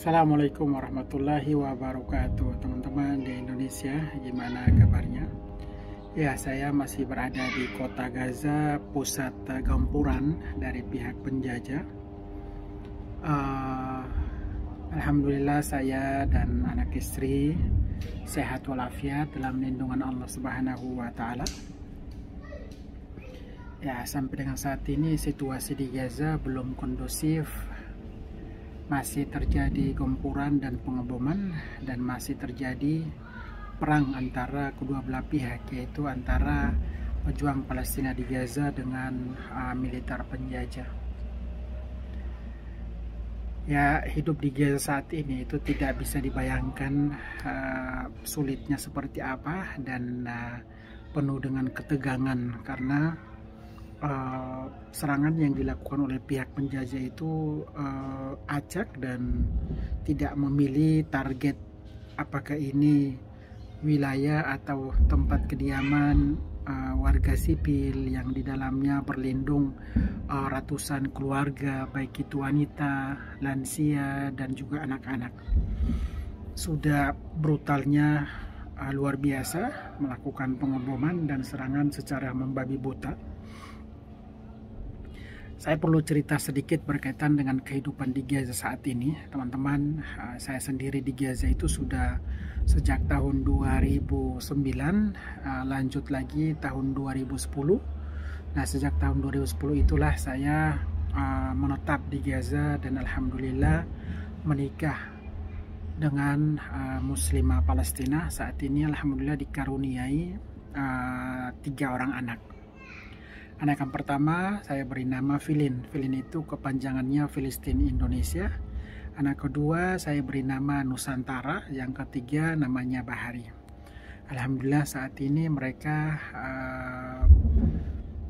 Assalamualaikum warahmatullahi wabarakatuh, teman-teman di Indonesia. Gimana kabarnya? Ya, saya masih berada di kota Gaza, pusat gempuran dari pihak penjajah. Alhamdulillah saya dan anak istri sehat walafiat dalam lindungan Allah Subhanahu wa Ta'ala. Ya, sampai dengan saat ini situasi di Gaza belum kondusif. Masih terjadi gempuran dan pengeboman, dan masih terjadi perang antara kedua belah pihak, yaitu antara pejuang Palestina di Gaza dengan militer penjajah. Ya, hidup di Gaza saat ini itu tidak bisa dibayangkan sulitnya seperti apa, dan penuh dengan ketegangan karena serangan yang dilakukan oleh pihak penjajah itu acak dan tidak memilih target, apakah ini wilayah atau tempat kediaman warga sipil yang di dalamnya berlindung ratusan keluarga, baik itu wanita, lansia, dan juga anak-anak. Sudah brutalnya luar biasa melakukan pengeboman dan serangan secara membabi buta. Saya perlu cerita sedikit berkaitan dengan kehidupan di Gaza saat ini, teman-teman. Saya sendiri di Gaza itu sudah sejak tahun 2009, lanjut lagi tahun 2010. Nah, sejak tahun 2010 itulah saya menetap di Gaza, dan alhamdulillah menikah dengan muslimah Palestina. Saat ini alhamdulillah dikaruniai 3 orang anak. Anak yang pertama saya beri nama Filin. Filin itu kepanjangannya Filistin Indonesia. Anak kedua saya beri nama Nusantara. Yang ketiga namanya Bahari. Alhamdulillah saat ini mereka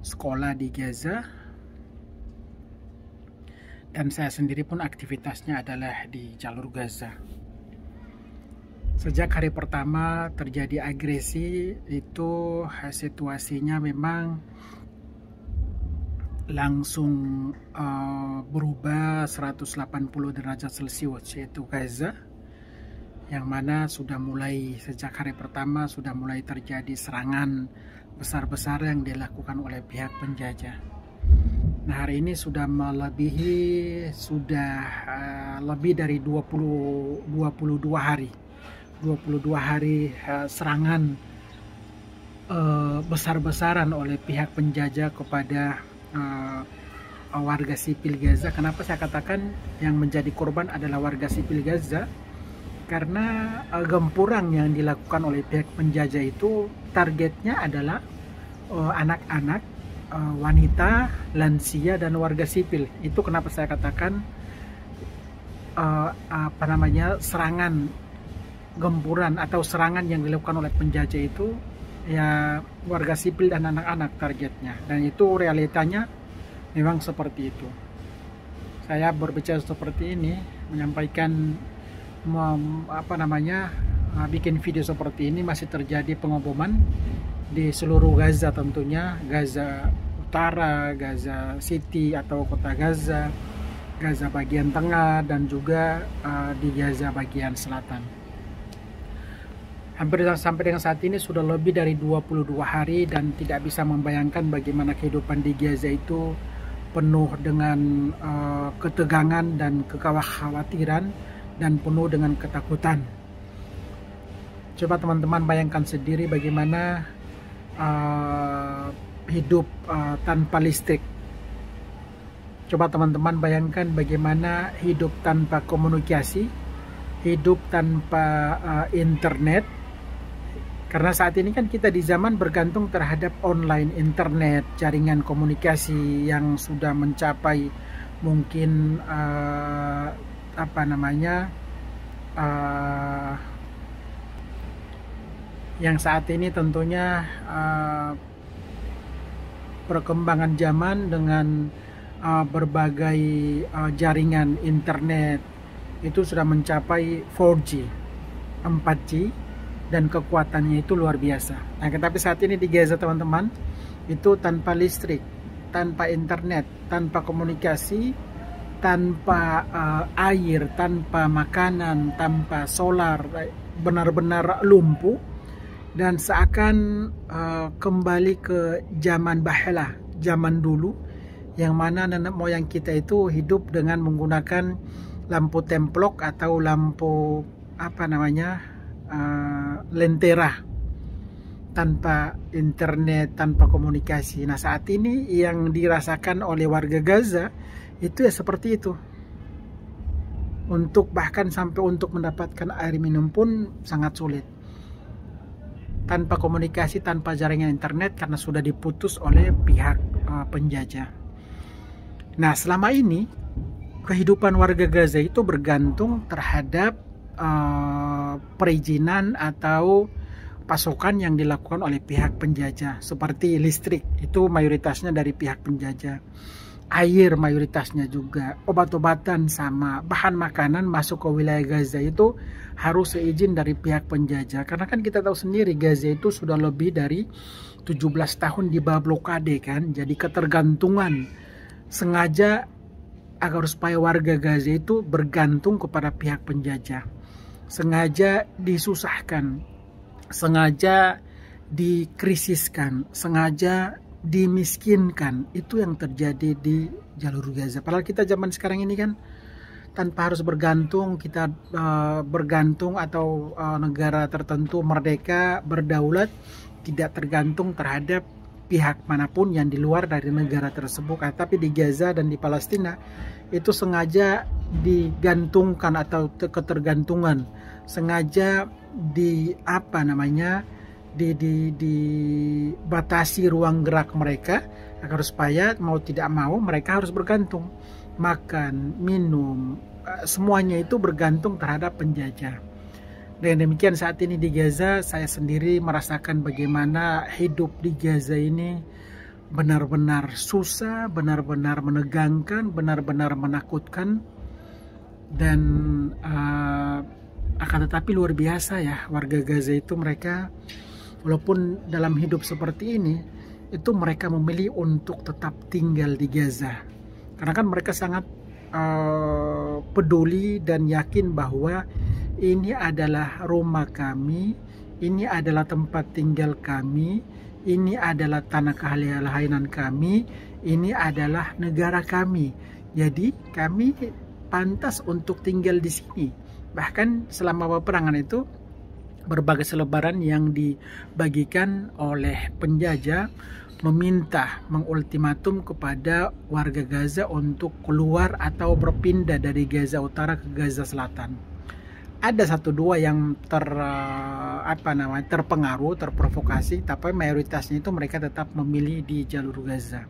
sekolah di Gaza, dan saya sendiri pun aktivitasnya adalah di jalur Gaza. Sejak hari pertama terjadi agresi itu situasinya memang langsung berubah 180 derajat Celcius, yaitu Gaza, yang mana sudah mulai sejak hari pertama sudah mulai terjadi serangan besar-besar yang dilakukan oleh pihak penjajah. Nah, hari ini sudah melebihi lebih dari 22 hari serangan besar-besaran oleh pihak penjajah kepada warga sipil Gaza. Kenapa saya katakan yang menjadi korban adalah warga sipil Gaza? Karena gempuran yang dilakukan oleh pihak penjajah itu targetnya adalah anak-anak, wanita, lansia, dan warga sipil. Itu kenapa saya katakan serangan gempuran atau serangan yang dilakukan oleh penjajah itu ya warga sipil dan anak-anak targetnya, dan itu realitanya memang seperti itu. Saya berbicara seperti ini, menyampaikan bikin video seperti ini, masih terjadi pengeboman di seluruh Gaza, tentunya Gaza Utara, Gaza City atau kota Gaza, Gaza bagian tengah, dan juga di Gaza bagian selatan. Hampir sampai dengan saat ini sudah lebih dari 22 hari, dan tidak bisa membayangkan bagaimana kehidupan di Gaza itu penuh dengan ketegangan dan kekhawatiran, dan penuh dengan ketakutan. Coba teman-teman bayangkan sendiri bagaimana hidup tanpa listrik. Coba teman-teman bayangkan bagaimana hidup tanpa komunikasi, hidup tanpa internet. Karena saat ini kan kita di zaman bergantung terhadap online, internet, jaringan komunikasi yang sudah mencapai mungkin yang saat ini tentunya perkembangan zaman dengan berbagai jaringan internet itu sudah mencapai 4G, 4G, dan kekuatannya itu luar biasa. Nah, tapi saat ini di Gaza teman-teman itu tanpa listrik, tanpa internet, tanpa komunikasi, tanpa air, tanpa makanan, tanpa solar, benar-benar lumpuh, dan seakan kembali ke zaman bahla, zaman dulu, yang mana nenek moyang kita itu hidup dengan menggunakan lampu templok atau lampu lentera, tanpa internet, tanpa komunikasi. Nah, saat ini yang dirasakan oleh warga Gaza itu ya seperti itu. Bahkan sampai untuk mendapatkan air minum pun sangat sulit. Tanpa komunikasi, tanpa jaringan internet karena sudah diputus oleh pihak penjajah. Nah, selama ini kehidupan warga Gaza itu bergantung terhadap perizinan atau pasokan yang dilakukan oleh pihak penjajah, seperti listrik itu mayoritasnya dari pihak penjajah, air mayoritasnya juga, obat-obatan sama bahan makanan masuk ke wilayah Gaza itu harus seizin dari pihak penjajah. Karena kan kita tahu sendiri Gaza itu sudah lebih dari 17 tahun di bawah blokade kan, jadi ketergantungan sengaja agar supaya warga Gaza itu bergantung kepada pihak penjajah, sengaja disusahkan, sengaja dikrisiskan, sengaja dimiskinkan. Itu yang terjadi di jalur Gaza. Padahal kita zaman sekarang ini kan tanpa harus bergantung, kita bergantung atau negara tertentu merdeka, berdaulat, tidak tergantung terhadap pihak manapun yang di luar dari negara tersebut. Tapi di Gaza dan di Palestina itu sengaja digantungkan atau ketergantungan, sengaja dibatasi ruang gerak mereka agar supaya mau tidak mau mereka harus bergantung, makan, minum, semuanya itu bergantung terhadap penjajah. Dengan demikian saat ini di Gaza saya sendiri merasakan bagaimana hidup di Gaza ini benar-benar susah, benar-benar menegangkan, benar-benar menakutkan, dan akan tetapi luar biasa ya warga Gaza itu. Mereka walaupun dalam hidup seperti ini itu mereka memilih untuk tetap tinggal di Gaza karena kan mereka sangat peduli dan yakin bahwa ini adalah rumah kami, ini adalah tempat tinggal kami, ini adalah tanah kelahiran kami, ini adalah negara kami. Jadi kami pantas untuk tinggal di sini. Bahkan selama peperangan itu berbagai selebaran yang dibagikan oleh penjajah meminta, mengultimatum kepada warga Gaza untuk keluar atau berpindah dari Gaza Utara ke Gaza Selatan. Ada satu dua yang terpengaruh, terprovokasi, tapi mayoritasnya itu mereka tetap memilih di jalur Gaza.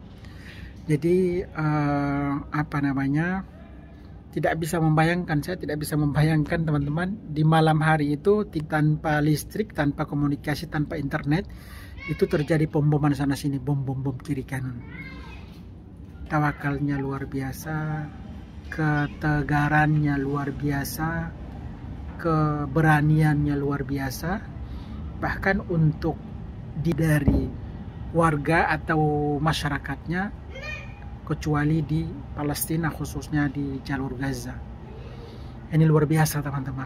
Jadi tidak bisa membayangkan, saya tidak bisa membayangkan teman-teman, di malam hari itu tanpa listrik, tanpa komunikasi, tanpa internet, itu terjadi pemboman sana sini, bom kiri kanan. Tawakalnya luar biasa, ketegarannya luar biasa, keberaniannya luar biasa. Bahkan untuk dari warga atau masyarakatnya, kecuali di Palestina, khususnya di jalur Gaza. Ini luar biasa teman-teman,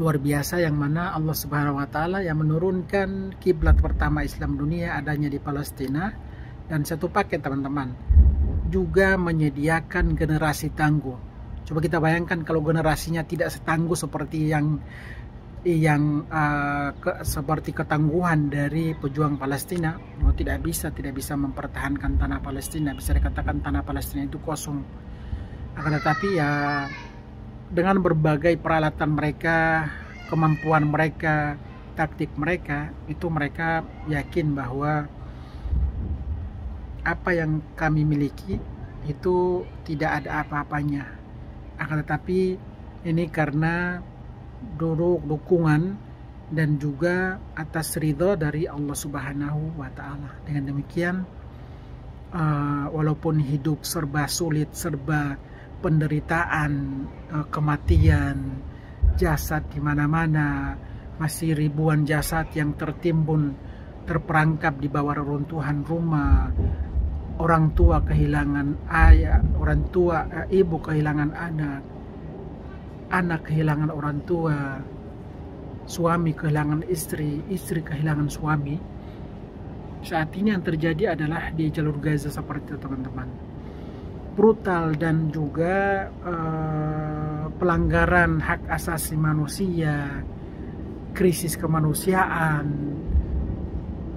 luar biasa, yang mana Allah Subhanahu wa Ta'ala yang menurunkan kiblat pertama Islam dunia adanya di Palestina. Dan satu paket teman-teman, juga menyediakan generasi tangguh. Coba kita bayangkan kalau generasinya tidak setangguh seperti seperti ketangguhan dari pejuang Palestina, tidak bisa mempertahankan tanah Palestina. Bisa dikatakan tanah Palestina itu kosong. Akan tetapi ya dengan berbagai peralatan mereka, kemampuan mereka, taktik mereka, itu mereka yakin bahwa apa yang kami miliki itu tidak ada apa-apanya. Akan tetapi ini karena dukungan dan juga atas ridho dari Allah Subhanahu wa Ta'ala. Dengan demikian, walaupun hidup serba sulit, serba penderitaan, kematian, jasad di mana-mana, masih ribuan jasad yang tertimbun, terperangkap di bawah reruntuhan rumah, orang tua kehilangan ayah, orang tua ibu kehilangan anak, anak kehilangan orang tua, suami kehilangan istri, istri kehilangan suami. Saat ini yang terjadi adalah di jalur Gaza seperti itu, teman-teman. Brutal dan juga pelanggaran hak asasi manusia, krisis kemanusiaan.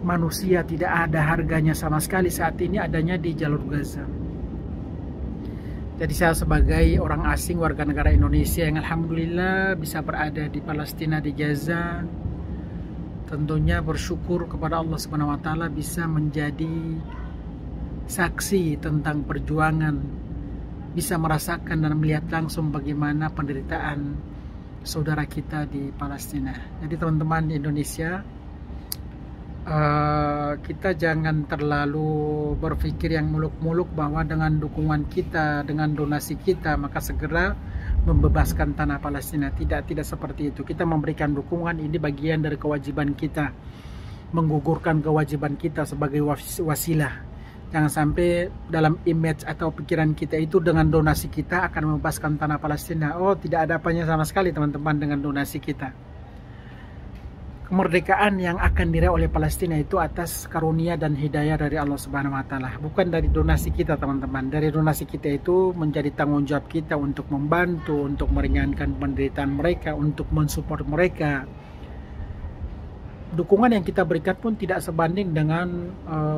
Manusia tidak ada harganya sama sekali saat ini adanya di jalur Gaza. Jadi saya sebagai orang asing warga negara Indonesia yang alhamdulillah bisa berada di Palestina, di Gaza, tentunya bersyukur kepada Allah Subhanahu wa taala bisa menjadi saksi tentang perjuangan, bisa merasakan dan melihat langsung bagaimana penderitaan saudara kita di Palestina. Jadi teman-teman di Indonesia, kita jangan terlalu berpikir yang muluk-muluk bahwa dengan dukungan kita, dengan donasi kita, maka segera membebaskan tanah Palestina. Tidak seperti itu. Kita memberikan dukungan, ini bagian dari kewajiban kita, menggugurkan kewajiban kita sebagai wasilah. Jangan sampai dalam image atau pikiran kita itu dengan donasi kita akan membebaskan tanah Palestina. Oh, tidak ada apanya sama sekali teman-teman dengan donasi kita. Kemerdekaan yang akan diraih oleh Palestina itu atas karunia dan hidayah dari Allah Subhanahu wa taala, bukan dari donasi kita, teman-teman. Dari donasi kita itu menjadi tanggung jawab kita untuk membantu, untuk meringankan penderitaan mereka, untuk mensupport mereka. Dukungan yang kita berikan pun tidak sebanding dengan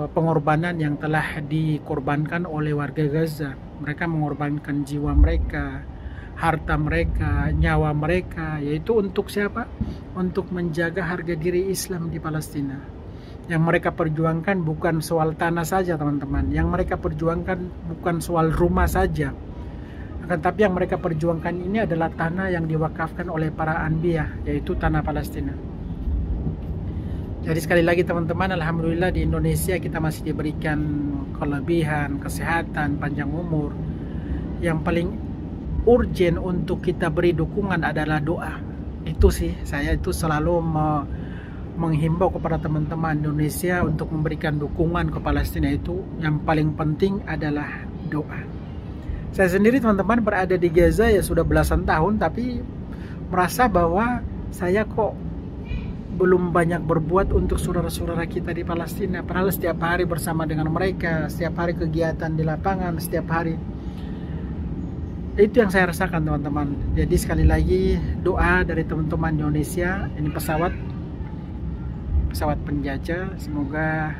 pengorbanan yang telah dikorbankan oleh warga Gaza. Mereka mengorbankan jiwa mereka, harta mereka, nyawa mereka, yaitu untuk siapa? Untuk menjaga harga diri Islam di Palestina. Yang mereka perjuangkan bukan soal tanah saja, teman-teman. Yang mereka perjuangkan bukan soal rumah saja. Akan tapi yang mereka perjuangkan ini adalah tanah yang diwakafkan oleh para anbiya, yaitu tanah Palestina. Jadi sekali lagi teman-teman, alhamdulillah di Indonesia kita masih diberikan kelebihan, kesehatan, panjang umur. Yang paling urgent untuk kita beri dukungan adalah doa. Itu sih, saya itu selalu menghimbau kepada teman-teman Indonesia untuk memberikan dukungan ke Palestina. Itu yang paling penting adalah doa. Saya sendiri teman-teman berada di Gaza ya sudah belasan tahun, tapi merasa bahwa saya kok belum banyak berbuat untuk saudara-saudara kita di Palestina. Padahal setiap hari bersama dengan mereka, setiap hari kegiatan di lapangan, setiap hari. Itu yang saya rasakan teman-teman. Jadi sekali lagi doa dari teman-teman Indonesia. Ini pesawat penjajah, semoga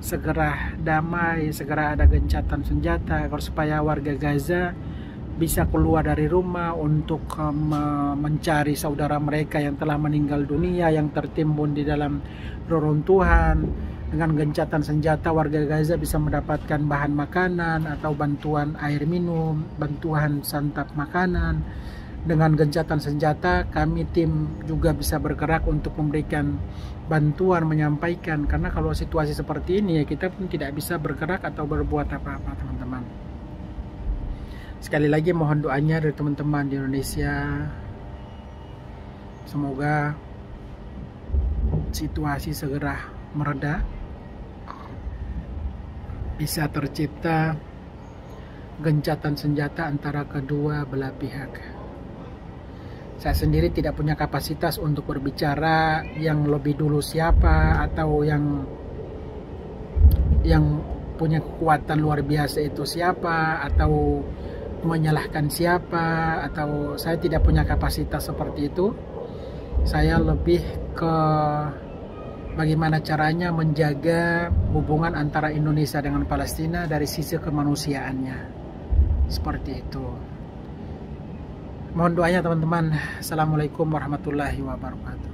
segera damai, segera ada gencatan senjata agar supaya warga Gaza bisa keluar dari rumah untuk mencari saudara mereka yang telah meninggal dunia, yang tertimbun di dalam reruntuhan. Dengan gencatan senjata warga Gaza bisa mendapatkan bahan makanan atau bantuan air minum, bantuan santap makanan. Dengan gencatan senjata kami tim juga bisa bergerak untuk memberikan bantuan, menyampaikan. Karena kalau situasi seperti ini ya kita pun tidak bisa bergerak atau berbuat apa-apa teman-teman. Sekali lagi mohon doanya dari teman-teman di Indonesia. Semoga situasi segera mereda, bisa tercipta gencatan senjata antara kedua belah pihak. Saya sendiri tidak punya kapasitas untuk berbicara yang lebih dulu siapa atau yang punya kekuatan luar biasa itu siapa, atau menyalahkan siapa, atau saya tidak punya kapasitas seperti itu. Saya lebih ke bagaimana caranya menjaga hubungan antara Indonesia dengan Palestina dari sisi kemanusiaannya. Seperti itu. Mohon doanya teman-teman. Assalamualaikum warahmatullahi wabarakatuh.